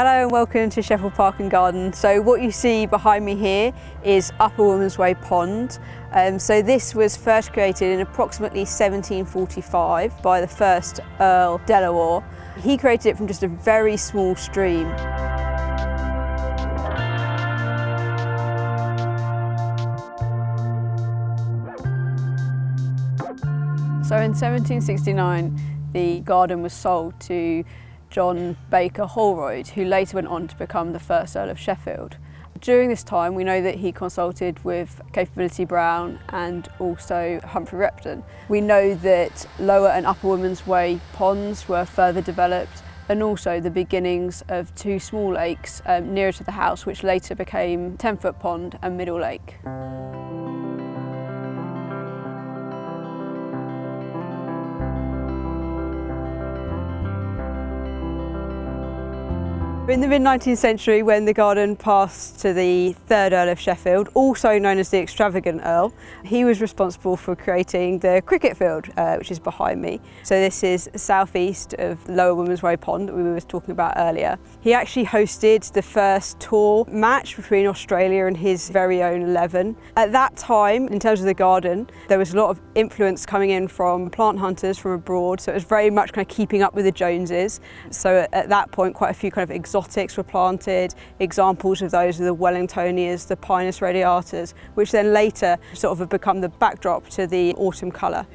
Hello and welcome to Sheffield Park and Garden. So what you see behind me here is Upper Woman's Way Pond. So this was first created in approximately 1745 by the First Earl of Delaware. He created it from just a very small stream. So in 1769 the garden was sold to John Baker Holroyd, who later went on to become the First Earl of Sheffield. During this time we know that he consulted with Capability Brown and also Humphrey Repton. We know that Lower and Upper Woman's Way ponds were further developed, and also the beginnings of two small lakes nearer to the house, which later became 10-foot Pond and Middle Lake. In the mid-19th century, when the garden passed to the third Earl of Sheffield, also known as the Extravagant Earl, he was responsible for creating the cricket field, which is behind me. So this is southeast of Lower Woman's Way Pond that we were talking about earlier. He actually hosted the first tour match between Australia and his very own 11. At that time, in terms of the garden, there was a lot of influence coming in from plant hunters from abroad, so it was very much kind of keeping up with the Joneses. So at that point, quite a few kind of exotics were planted. Examples of those are the Wellingtonias, the Pinus radiatas, which then later sort of have become the backdrop to the autumn colour.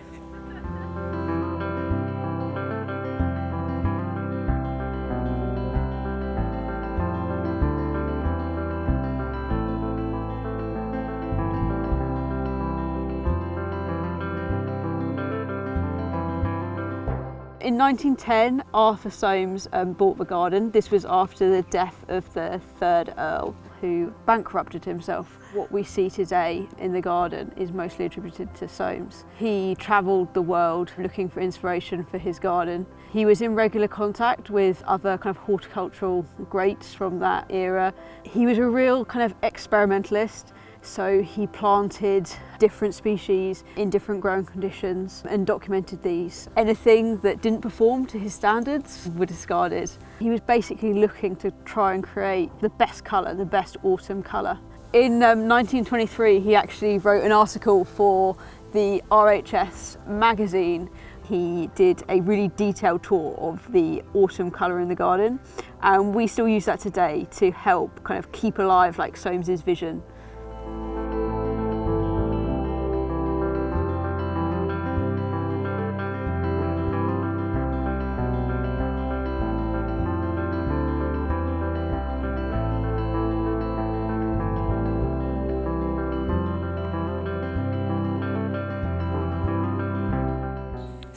In 1910, Arthur Soames bought the garden. This was after the death of the third Earl, who bankrupted himself. What we see today in the garden is mostly attributed to Soames. He travelled the world looking for inspiration for his garden. He was in regular contact with other kind of horticultural greats from that era. He was a real kind of experimentalist. So he planted different species in different growing conditions and documented these. Anything that didn't perform to his standards were discarded. He was basically looking to try and create the best colour, the best autumn colour. In 1923, he actually wrote an article for the RHS magazine. He did a really detailed tour of the autumn colour in the garden, and we still use that today to help kind of keep alive like Soames's vision.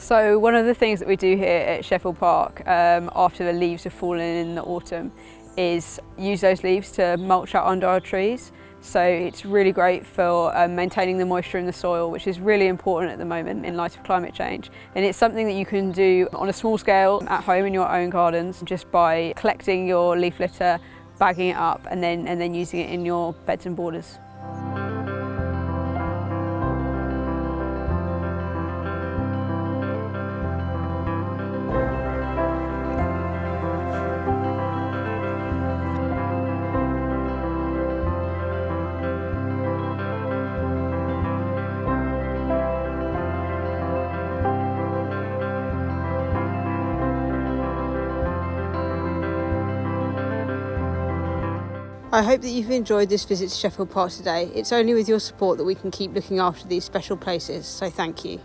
So one of the things that we do here at Sheffield Park after the leaves have fallen in the autumn is use those leaves to mulch out under our trees. So it's really great for maintaining the moisture in the soil, which is really important at the moment in light of climate change. And it's something that you can do on a small scale at home in your own gardens, just by collecting your leaf litter, bagging it up and then using it in your beds and borders. I hope that you've enjoyed this visit to Sheffield Park today. It's only with your support that we can keep looking after these special places, so thank you.